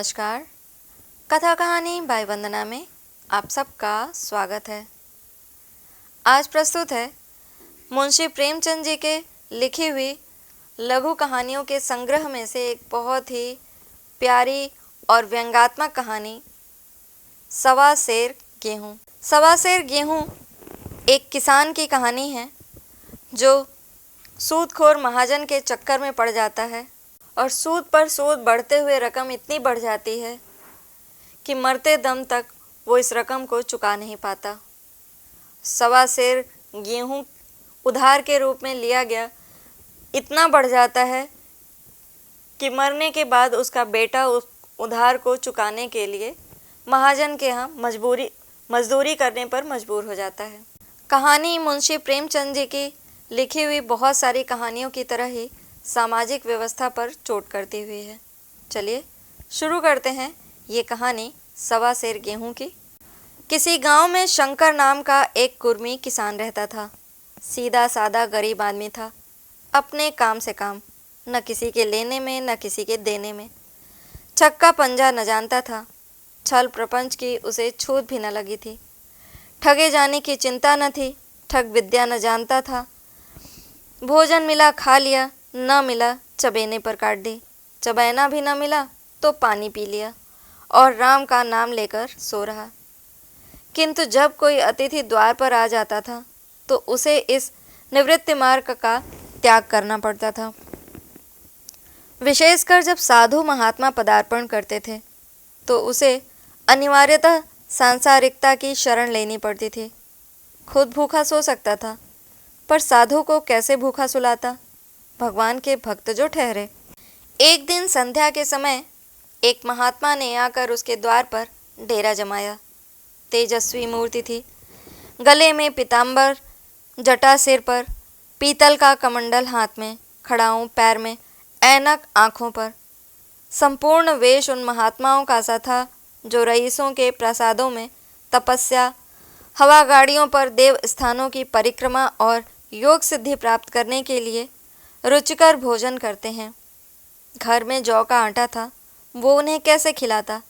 नमस्कार। कथा कहानी बाई वंदना में आप सबका स्वागत है। आज प्रस्तुत है मुंशी प्रेमचंद जी के लिखी हुई लघु कहानियों के संग्रह में से एक बहुत ही प्यारी और व्यंग्यात्मक कहानी सवा सेर गेहूँ। सवा सेर गेहूँ एक किसान की कहानी है जो सूदखोर महाजन के चक्कर में पड़ जाता है और सूद पर सूद बढ़ते हुए रकम इतनी बढ़ जाती है कि मरते दम तक वो इस रकम को चुका नहीं पाता। सवा सेर गेहूँ उधार के रूप में लिया गया इतना बढ़ जाता है कि मरने के बाद उसका बेटा उस उधार को चुकाने के लिए महाजन के यहाँ मजदूरी करने पर मजबूर हो जाता है। कहानी मुंशी प्रेमचंद जी की लिखी हुई बहुत सारी कहानियों की तरह ही सामाजिक व्यवस्था पर चोट करती हुई है। चलिए शुरू करते हैं ये कहानी सवा सेर गेहूं की। किसी गांव में शंकर नाम का एक कुर्मी किसान रहता था। सीधा सादा गरीब आदमी था, अपने काम से काम, न किसी के लेने में न किसी के देने में। छक्का पंजा न जानता था, छल प्रपंच की उसे छूत भी न लगी थी। ठगे जाने की चिंता न थी, ठग विद्या न जानता था। भोजन मिला खा लिया, न मिला चबेने पर काट दी, चबैना भी न मिला तो पानी पी लिया और राम का नाम लेकर सो रहा। किंतु जब कोई अतिथि द्वार पर आ जाता था तो उसे इस निवृत्ति मार्ग का त्याग करना पड़ता था। विशेषकर जब साधु महात्मा पदार्पण करते थे तो उसे अनिवार्यतः सांसारिकता की शरण लेनी पड़ती थी। खुद भूखा सो सकता था, पर साधु को कैसे भूखा सुलाता? भगवान के भक्त जो ठहरे। एक दिन संध्या के समय एक महात्मा ने आकर उसके द्वार पर डेरा जमाया। तेजस्वी मूर्ति थी, गले में पीताम्बर, जटा सिर पर, पीतल का कमंडल हाथ में, खड़ाऊं पैर में, ऐनक आँखों पर। संपूर्ण वेश उन महात्माओं का सा था जो रईसों के प्रसादों में तपस्या, हवा गाड़ियों पर देव स्थानों की परिक्रमा और योग सिद्धि प्राप्त करने के लिए रुचिकर भोजन करते हैं। घर में जौ का आटा था, वो उन्हें कैसे खिलाता?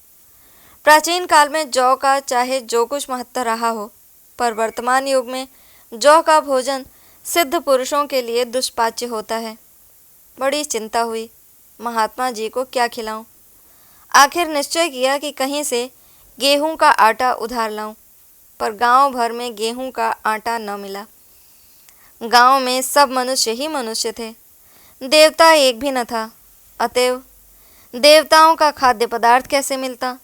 प्राचीन काल में जौ का चाहे जो कुछ महत्व रहा हो, पर वर्तमान युग में जौ का भोजन सिद्ध पुरुषों के लिए दुष्पाच्य होता है। बड़ी चिंता हुई, महात्मा जी को क्या खिलाऊं? आखिर निश्चय किया कि कहीं से गेहूं का आटा उधार लाऊं, पर गांव भर में गेहूं का आटा न मिला। गांव में सब मनुष्य ही मनुष्य थे, देवता एक भी न था। अतएव देवताओं का खाद्य पदार्थ कैसे मिलता?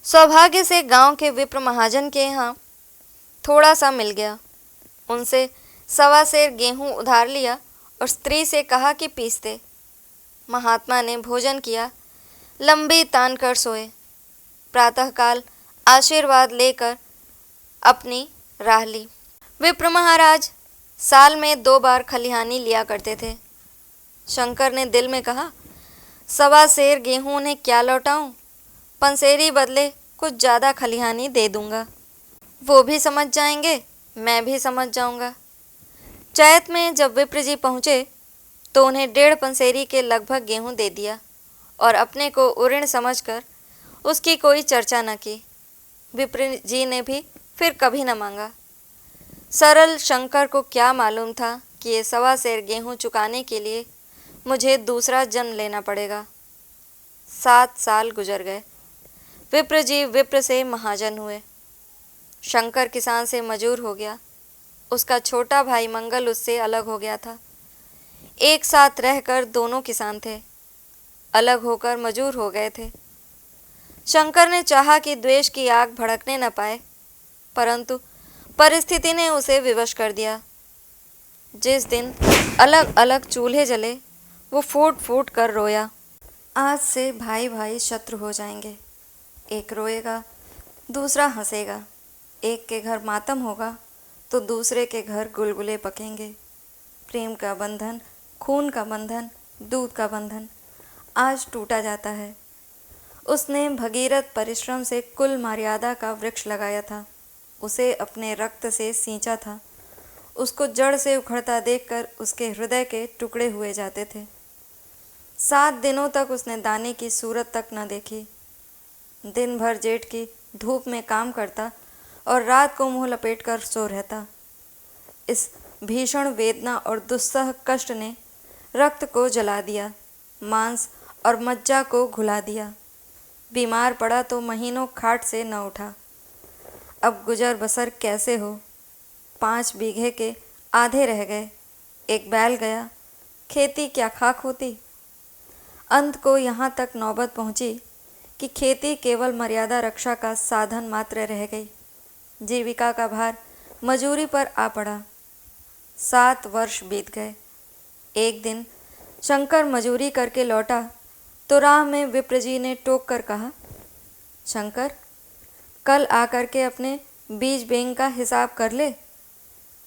सौभाग्य से गांव के विप्र महाजन के यहाँ थोड़ा सा मिल गया। उनसे सवा सेर गेहूं उधार लिया और स्त्री से कहा कि पीस दे। महात्मा ने भोजन किया, लंबी तान कर सोए। प्रातःकाल आशीर्वाद लेकर अपनी राह ली। विप्र महाराज साल में 2 बार खलिहानी लिया करते थे। शंकर ने दिल में कहा, सवा सेर गेहूं उन्हें क्या लौटाऊं? पंसेरी बदले कुछ ज़्यादा खलिहानी दे दूंगा, वो भी समझ जाएंगे, मैं भी समझ जाऊंगा। चैत में जब विप्र जी पहुँचे तो उन्हें 1.5 पंसेरी के लगभग गेहूं दे दिया और अपने को उऋण समझकर उसकी कोई चर्चा न की। विप्र जी ने भी फिर कभी न मांगा। सरल शंकर को क्या मालूम था कि ये सवा सेर गेहूं चुकाने के लिए मुझे दूसरा जन्म लेना पड़ेगा। 7 साल गुजर गए। विप्र जी विप्र से महाजन हुए। शंकर किसान से मजूर हो गया। उसका छोटा भाई मंगल उससे अलग हो गया था। एक साथ रहकर दोनों किसान थे, अलग होकर मजूर हो गए थे। शंकर ने चाहा कि द्वेष की आग भड़कने न पाए, परंतु परिस्थिति ने उसे विवश कर दिया। जिस दिन अलग अलग चूल्हे जले वो फूट फूट कर रोया। आज से भाई भाई शत्रु हो जाएंगे। एक रोएगा, दूसरा हंसेगा। एक के घर मातम होगा तो दूसरे के घर गुलगुले पकेंगे। प्रेम का बंधन, खून का बंधन, दूध का बंधन आज टूटा जाता है। उसने भगीरथ परिश्रम से कुल मर्यादा का वृक्ष लगाया था, उसे अपने रक्त से सींचा था। उसको जड़ से उखड़ता देखकर उसके हृदय के टुकड़े हुए जाते थे। 7 दिनों तक उसने दाने की सूरत तक न देखी। दिन भर जेठ की धूप में काम करता और रात को मुंह लपेटकर सो रहता। इस भीषण वेदना और दुस्सह कष्ट ने रक्त को जला दिया, मांस और मज्जा को घुला दिया। बीमार पड़ा तो महीनों खाट से न उठा। अब गुजर बसर कैसे हो? 5 बीघे के आधे रह गए, एक बैल गया, खेती क्या खाक होती। अंत को यहाँ तक नौबत पहुँची कि खेती केवल मर्यादा रक्षा का साधन मात्र रह गई। जीविका का भार मजूरी पर आ पड़ा। 7 वर्ष बीत गए। एक दिन शंकर मजूरी करके लौटा तो राह में विप्र जी ने टोक कर कहा, शंकर, कल आकर के अपने बीज बेंग का हिसाब कर ले।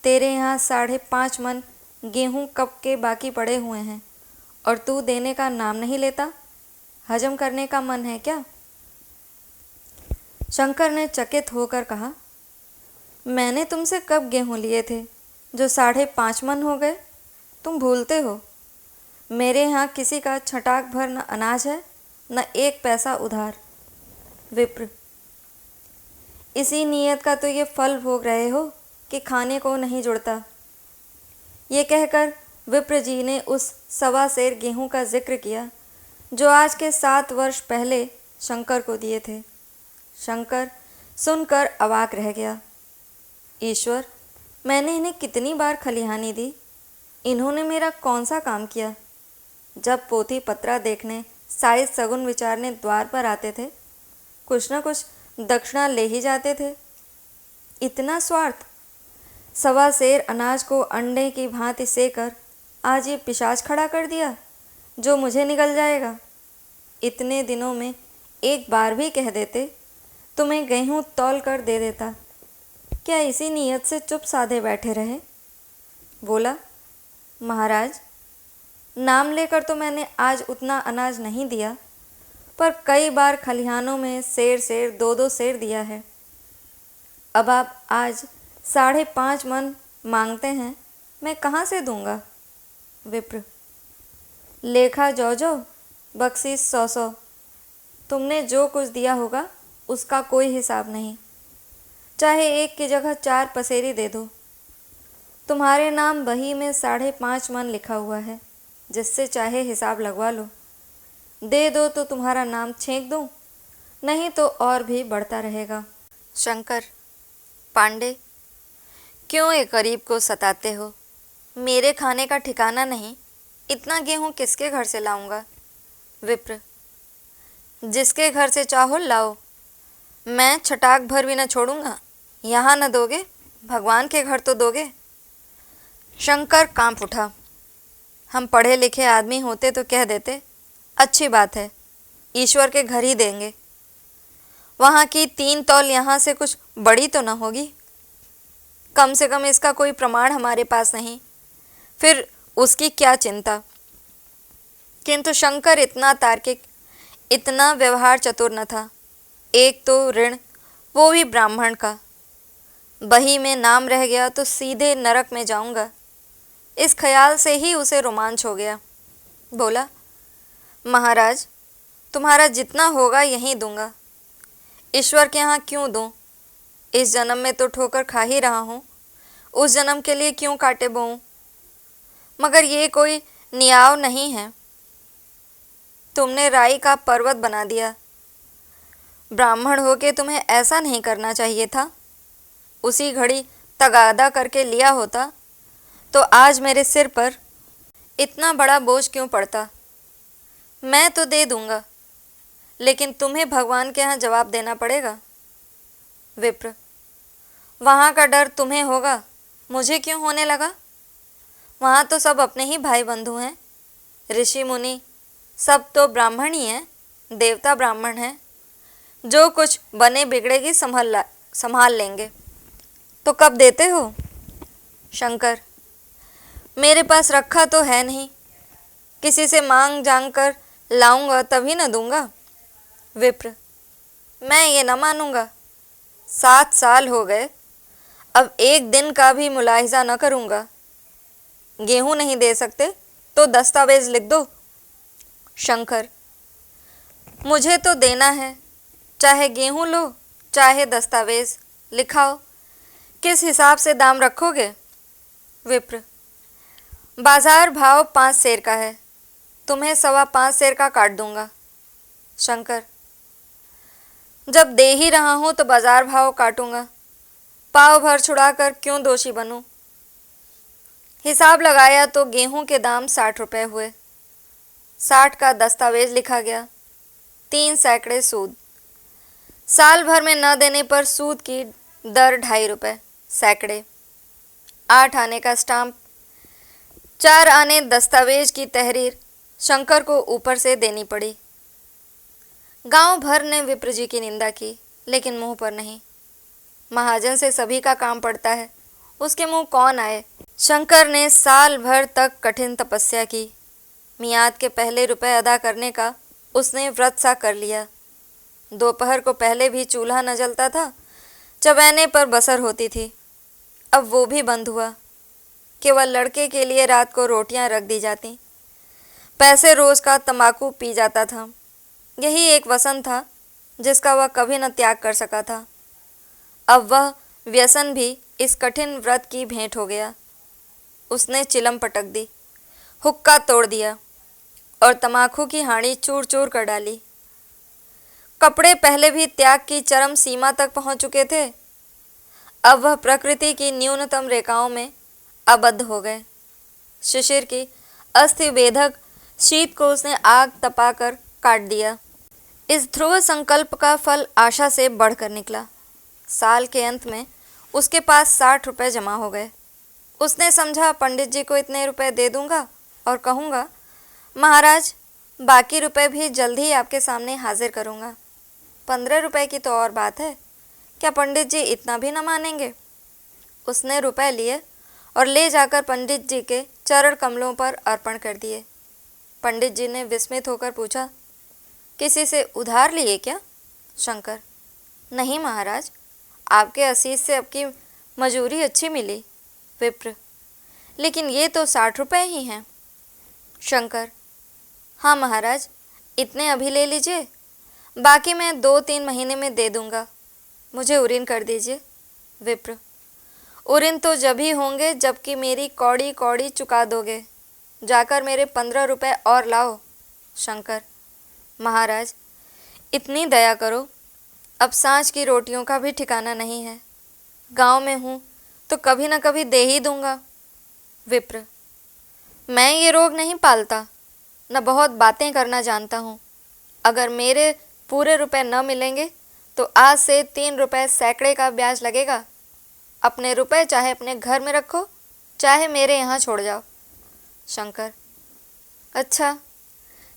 तेरे यहाँ 5.5 मन गेहूँ कब के बाकी पड़े हुए हैं और तू देने का नाम नहीं लेता। हजम करने का मन है क्या? शंकर ने चकित होकर कहा, मैंने तुमसे कब गेहूँ लिए थे जो 5.5 मन हो गए? तुम भूलते हो, मेरे यहाँ किसी का छटाक भर न अनाज है, न 1 पैसा उधार। विप्र, इसी नीयत का तो ये फल भोग रहे हो कि खाने को नहीं जुड़ता। ये कहकर विप्र जी ने उस 1.25 सेर गेहूँ का जिक्र किया जो आज के 7 वर्ष पहले शंकर को दिए थे। शंकर सुनकर अवाक रह गया। ईश्वर, मैंने इन्हें कितनी बार खलिहानी दी, इन्होंने मेरा कौन सा काम किया? जब पोथी पत्रा देखने, साइज सगुन विचारने द्वार पर आते थे, कुछ न कुछ दक्षिणा ले ही जाते थे। इतना स्वार्थ! 1.25 सेर अनाज को अंडे की भांति सेकर आज ये पिशाच खड़ा कर दिया जो मुझे निगल जाएगा। इतने दिनों में एक बार भी कह देते तो मैं गेहूँ तौल कर दे देता। क्या इसी नीयत से चुप साधे बैठे रहे? बोला, महाराज, नाम लेकर तो मैंने आज उतना अनाज नहीं दिया, पर कई बार खलिहानों में सेर 2-2 सेर दिया है। अब आप आज 5.5 मन मांगते हैं, मैं कहाँ से दूंगा? विप्र, लेखा जो बख्शीश 100-100। तुमने जो कुछ दिया होगा उसका कोई हिसाब नहीं। चाहे 1 की जगह 4 पसेरी दे दो। तुम्हारे नाम बही में 5.5 मन लिखा हुआ है, जिससे चाहे हिसाब लगवा लो। दे दो तो तुम्हारा नाम छेंक दूँ, नहीं तो और भी बढ़ता रहेगा। शंकर, पांडे, क्यों एक गरीब को सताते हो? मेरे खाने का ठिकाना नहीं, इतना गेहूँ किसके घर से लाऊंगा? विप्र, जिसके घर से चाहो लाओ, मैं छटाक भर भी न छोड़ूंगा। यहाँ न दोगे, भगवान के घर तो दोगे। शंकर कांप उठा। हम पढ़े लिखे आदमी होते तो कह देते, अच्छी बात है, ईश्वर के घर ही देंगे। वहाँ की 3 तौल यहाँ से कुछ बड़ी तो न होगी। कम से कम इसका कोई प्रमाण हमारे पास नहीं, फिर उसकी क्या चिंता। किंतु शंकर इतना तार्किक, इतना व्यवहार चतुर न था। एक तो ऋण, वो भी ब्राह्मण का। बही में नाम रह गया तो सीधे नरक में जाऊंगा, इस ख्याल से ही उसे रोमांच हो गया। बोला, महाराज, तुम्हारा जितना होगा यहीं दूंगा। ईश्वर के यहाँ क्यों दूं? इस जन्म में तो ठोकर खा ही रहा हूँ, उस जन्म के लिए क्यों कांटे बोऊं? मगर ये कोई न्याय नहीं है। तुमने राई का पर्वत बना दिया। ब्राह्मण होके तुम्हें ऐसा नहीं करना चाहिए था। उसी घड़ी तगादा करके लिया होता तो आज मेरे सिर पर इतना बड़ा बोझ क्यों पड़ता? मैं तो दे दूंगा, लेकिन तुम्हें भगवान के यहाँ जवाब देना पड़ेगा। विप्र, वहाँ का डर तुम्हें होगा, मुझे क्यों होने लगा? वहाँ तो सब अपने ही भाई बंधु हैं। ऋषि मुनि सब तो ब्राह्मण ही हैं, देवता ब्राह्मण हैं। जो कुछ बने बिगड़ेगी संभाल लेंगे। तो कब देते हो? शंकर, मेरे पास रखा तो है नहीं, किसी से मांग जांग कर लाऊंगा तभी न दूंगा। विप्र, मैं ये न मानूंगा। 7 साल हो गए, अब एक दिन का भी मुलाहिजा न करूंगा। गेहूं नहीं दे सकते तो दस्तावेज लिख दो। शंकर, मुझे तो देना है, चाहे गेहूं लो चाहे दस्तावेज लिखाओ, किस हिसाब से दाम रखोगे? विप्र, बाजार भाव 5 सेर का है, तुम्हें 5.25 सेर का काट दूंगा। शंकर, जब दे ही रहा हूं तो बाजार भाव काटूंगा, पाव भर छुड़ाकर क्यों दोषी बनूं? हिसाब लगाया तो गेहूं के दाम 60 रुपए हुए, 60 का दस्तावेज लिखा गया, 3 सैकड़े सूद, साल भर में न देने पर सूद की दर 2.5 रुपए सैकड़े, 8 आने का स्टाम्प, 4 आने दस्तावेज की तहरीर शंकर को ऊपर से देनी पड़ी। गांव भर ने विप्र जी की निंदा की, लेकिन मुंह पर नहीं। महाजन से सभी का काम पड़ता है, उसके मुंह कौन आए? शंकर ने साल भर तक कठिन तपस्या की। मियाद के पहले रुपए अदा करने का उसने व्रत सा कर लिया। दोपहर को पहले भी चूल्हा न जलता था, चबैने पर बसर होती थी, अब वो भी बंद हुआ। केवल लड़के के लिए रात को रोटियां रख दी जाती। पैसे रोज का तंबाकू पी जाता था। यही एक व्यसन था जिसका वह कभी न त्याग कर सका था। अब वह व्यसन भी इस कठिन व्रत की भेंट हो गया। उसने चिलम पटक दी, हुक्का तोड़ दिया और तंबाकू की हांडी चूर चूर कर डाली। कपड़े पहले भी त्याग की चरम सीमा तक पहुंच चुके थे, अब वह प्रकृति की न्यूनतम रेखाओं में आबद्ध हो गए। शिशिर की अस्थि वेधक शीत को उसने आग तपाकर काट दिया। इस ध्रुव संकल्प का फल आशा से बढ़कर निकला। साल के अंत में उसके पास 60 रुपए जमा हो गए। उसने समझा पंडित जी को इतने रुपए दे दूंगा और कहूँगा, महाराज बाकी रुपए भी जल्द ही आपके सामने हाजिर करूँगा। 15 रुपए की तो और बात है, क्या पंडित जी इतना भी न मानेंगे? उसने रुपए लिए और ले जाकर पंडित जी के चरण कमलों पर अर्पण कर दिए। पंडित जी ने विस्मित होकर पूछा, किसी से उधार लिए क्या? शंकर, नहीं महाराज, आपके आशीष से आपकी मजूरी अच्छी मिली। विप्र, लेकिन ये तो 60 रुपए ही हैं। शंकर, हाँ महाराज, इतने अभी ले लीजिए, बाकी मैं 2-3 महीने में दे दूंगा। मुझे उरीन कर दीजिए। विप्र, उरीन तो जब ही होंगे जबकि मेरी कौड़ी कौड़ी चुका दोगे। जाकर मेरे 15 रुपए और लाओ। शंकर, महाराज इतनी दया करो, अब सांझ की रोटियों का भी ठिकाना नहीं है। गांव में हूँ तो कभी न कभी दे ही दूंगा। विप्र, मैं ये रोग नहीं पालता, न बहुत बातें करना जानता हूँ। अगर मेरे पूरे रुपए न मिलेंगे तो आज से 3 रुपए सैकड़े का ब्याज लगेगा। अपने रुपए चाहे अपने घर में रखो, चाहे मेरे यहाँ छोड़ जाओ। शंकर, अच्छा,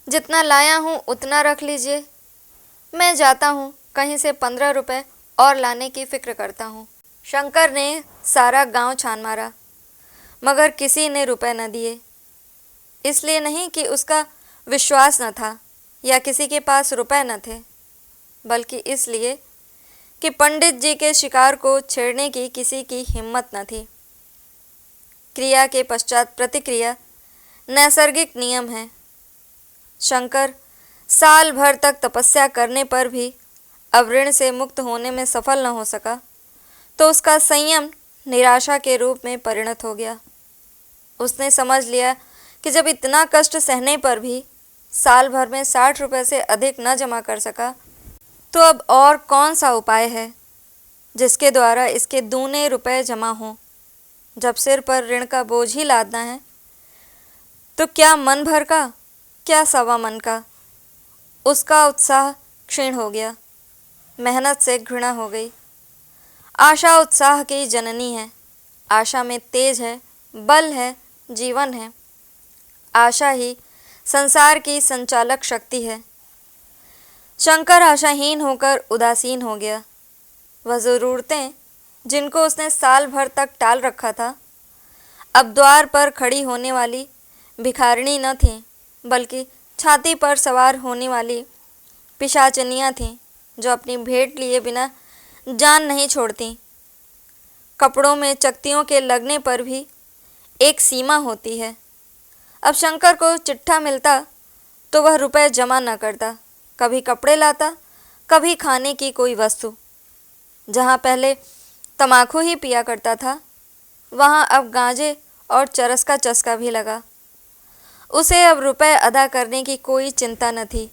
जितना लाया हूँ उतना रख लीजिए। मैं जाता हूँ, कहीं से 15 रुपए और लाने की फिक्र करता हूँ। शंकर ने सारा गांव छान मारा, मगर किसी ने रुपए न दिए। इसलिए नहीं कि उसका विश्वास न था या किसी के पास रुपए न थे, बल्कि इसलिए कि पंडित जी के शिकार को छेड़ने की किसी की हिम्मत न थी। क्रिया के पश्चात प्रतिक्रिया नैसर्गिक नियम है। शंकर साल भर तक तपस्या करने पर भी अब ऋण से मुक्त होने में सफल न हो सका, तो उसका संयम निराशा के रूप में परिणत हो गया। उसने समझ लिया कि जब इतना कष्ट सहने पर भी साल भर में 60 रुपए से अधिक न जमा कर सका, तो अब और कौन सा उपाय है जिसके द्वारा इसके दूने रुपए जमा हों। जब सिर पर ऋण का बोझ ही लादना है, तो क्या मन भर का, क्या सवा मन का। उसका उत्साह क्षीण हो गया, मेहनत से घृणा हो गई। आशा उत्साह की जननी है। आशा में तेज है, बल है, जीवन है। आशा ही संसार की संचालक शक्ति है। शंकर आशाहीन होकर उदासीन हो गया। वह ज़रूरतें जिनको उसने साल भर तक टाल रखा था, अब द्वार पर खड़ी होने वाली भिखारिणी न थीं, बल्कि छाती पर सवार होने वाली पिशाचनियाँ थीं, जो अपनी भेंट लिए बिना जान नहीं छोड़ती। कपड़ों में चकतियों के लगने पर भी एक सीमा होती है। अब शंकर को चिट्ठा मिलता तो वह रुपए जमा न करता। कभी कपड़े लाता, कभी खाने की कोई वस्तु। जहाँ पहले तम्बाकू ही पिया करता था, वहाँ अब गांजे और चरस का चस्का भी लगा। उसे अब रुपए अदा करने की कोई चिंता न थी,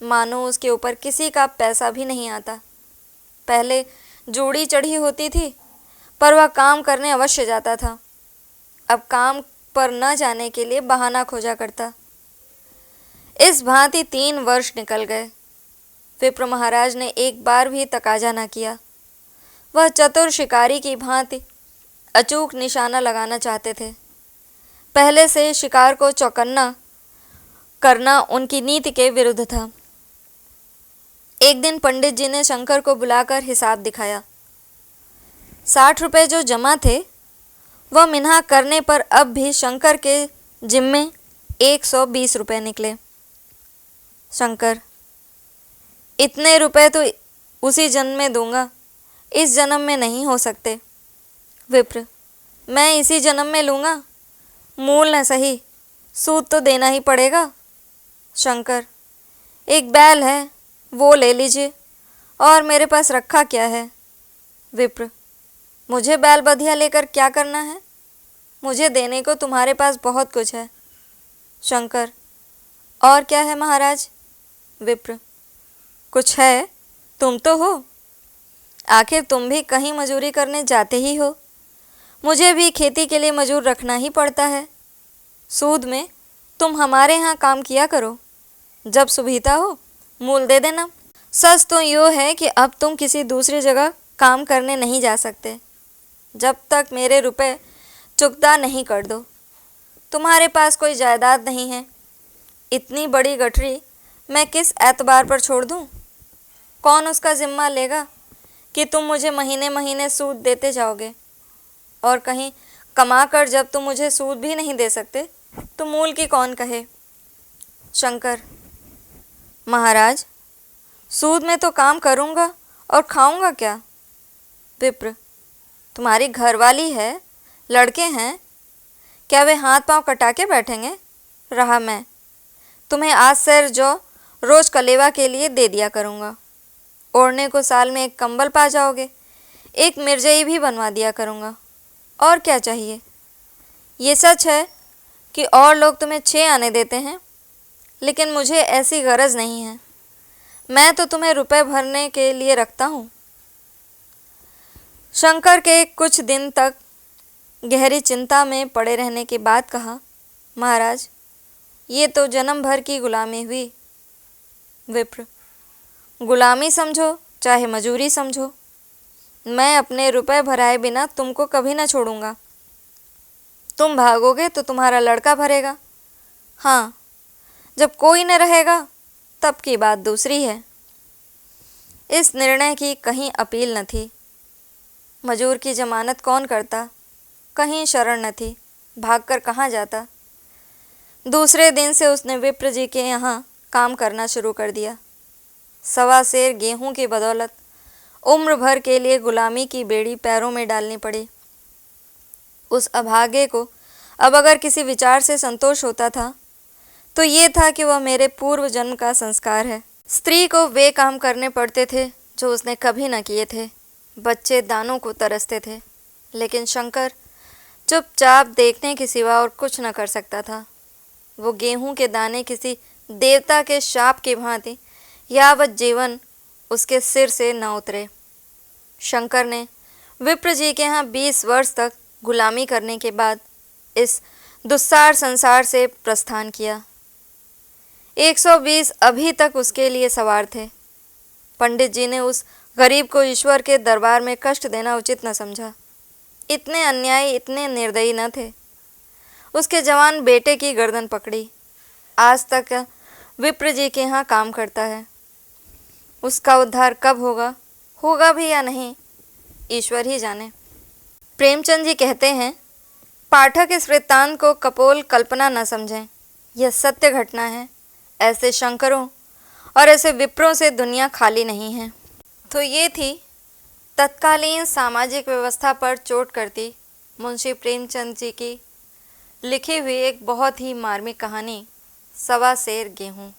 मानो उसके ऊपर किसी का पैसा भी नहीं आता। पहले जोड़ी चढ़ी होती थी, पर वह काम करने अवश्य जाता था। अब काम पर न जाने के लिए बहाना खोजा करता। इस भांति 3 वर्ष निकल गए। विप्र महाराज ने एक बार भी तकाजा न किया। वह चतुर शिकारी की भांति अचूक निशाना लगाना चाहते थे। पहले से शिकार को चौकन्ना करना उनकी नीति के विरुद्ध था। एक दिन पंडित जी ने शंकर को बुलाकर हिसाब दिखाया। 60 रुपये जो जमा थे, वह मिन्हा करने पर अब भी शंकर के जिम्मे 120 रुपये निकले। शंकर: इतने रुपए तो उसी जन्म में दूंगा, इस जन्म में नहीं हो सकते। विप्र: मैं इसी जन्म में लूँगा, मूल न सही, सूद तो देना ही पड़ेगा। शंकर: एक बैल है, वो ले लीजिए, और मेरे पास रखा क्या है। विप्र: मुझे बैल बधिया लेकर क्या करना है, मुझे देने को तुम्हारे पास बहुत कुछ है। शंकर: और क्या है महाराज। विप्र: कुछ है, तुम तो हो, आखिर तुम भी कहीं मजूरी करने जाते ही हो। मुझे भी खेती के लिए मजूर रखना ही पड़ता है। सूद में तुम हमारे यहाँ काम किया करो, जब सुविधा हो मूल दे देना। सच तो यो है कि अब तुम किसी दूसरी जगह काम करने नहीं जा सकते, जब तक मेरे रुपए चुकता नहीं कर दो। तुम्हारे पास कोई जायदाद नहीं है, इतनी बड़ी गठरी मैं किस एतबार पर छोड़ दूँ। कौन उसका जिम्मा लेगा कि तुम मुझे महीने महीने सूद देते जाओगे, और कहीं कमा कर जब तुम मुझे सूद भी नहीं दे सकते तो मूल की कौन कहे। शंकर: महाराज, सूद में तो काम करूँगा और खाऊंगा क्या। विप्र: तुम्हारी घरवाली है, लड़के हैं, क्या वे हाथ पांव कटा के बैठेंगे। रहा मैं, तुम्हें आज सैर जो रोज कलेवा के लिए दे दिया करूँगा। ओढ़ने को साल में एक कंबल पा जाओगे, एक मिर्जई भी बनवा दिया करूँगा, और क्या चाहिए। ये सच है कि और लोग तुम्हें 6 आने देते हैं, लेकिन मुझे ऐसी गरज नहीं है। मैं तो तुम्हें रुपए भरने के लिए रखता हूँ। शंकर के कुछ दिन तक गहरी चिंता में पड़े रहने के बाद कहा, महाराज, ये तो जन्म भर की गुलामी हुई। विप्र: गुलामी समझो चाहे मजूरी समझो, मैं अपने रुपए भराए बिना तुमको कभी ना छोड़ूंगा। तुम भागोगे तो तुम्हारा लड़का भरेगा। हाँ, जब कोई न रहेगा तब की बात दूसरी है। इस निर्णय की कहीं अपील न थी। मजूर की जमानत कौन करता, कहीं शरण न थी, भागकर कहाँ जाता। दूसरे दिन से उसने विप्र जी के यहाँ काम करना शुरू कर दिया। 1.25 सेर गेहूं की बदौलत उम्र भर के लिए गुलामी की बेड़ी पैरों में डालनी पड़ी। उस अभागे को अब अगर किसी विचार से संतोष होता था तो ये था कि वह मेरे पूर्व जन्म का संस्कार है। स्त्री को वे काम करने पड़ते थे जो उसने कभी न किए थे। बच्चे दानों को तरसते थे, लेकिन शंकर चुपचाप देखने के सिवा और कुछ न कर सकता था। वो गेहूं के दाने किसी देवता के शाप की भांति यावत जीवन उसके सिर से न उतरे। शंकर ने विप्र जी के यहाँ 20 वर्ष तक गुलामी करने के बाद इस दुस्सार संसार से प्रस्थान किया। 120 अभी तक उसके लिए सवार थे। पंडित जी ने उस गरीब को ईश्वर के दरबार में कष्ट देना उचित न समझा। इतने अन्यायी, इतने निर्दयी न थे। उसके जवान बेटे की गर्दन पकड़ी। आज तक विप्र जी के यहाँ काम करता है। उसका उद्धार कब होगा, होगा भी या नहीं, ईश्वर ही जाने। प्रेमचंद जी कहते हैं, पाठक इस वृत्तांत को कपोल कल्पना न समझें, यह सत्य घटना है। ऐसे शंकरों और ऐसे विप्रों से दुनिया खाली नहीं है। तो ये थी तत्कालीन सामाजिक व्यवस्था पर चोट करती मुंशी प्रेमचंद जी की लिखी हुई एक बहुत ही मार्मिक कहानी 1.25 सेर गेहूँ।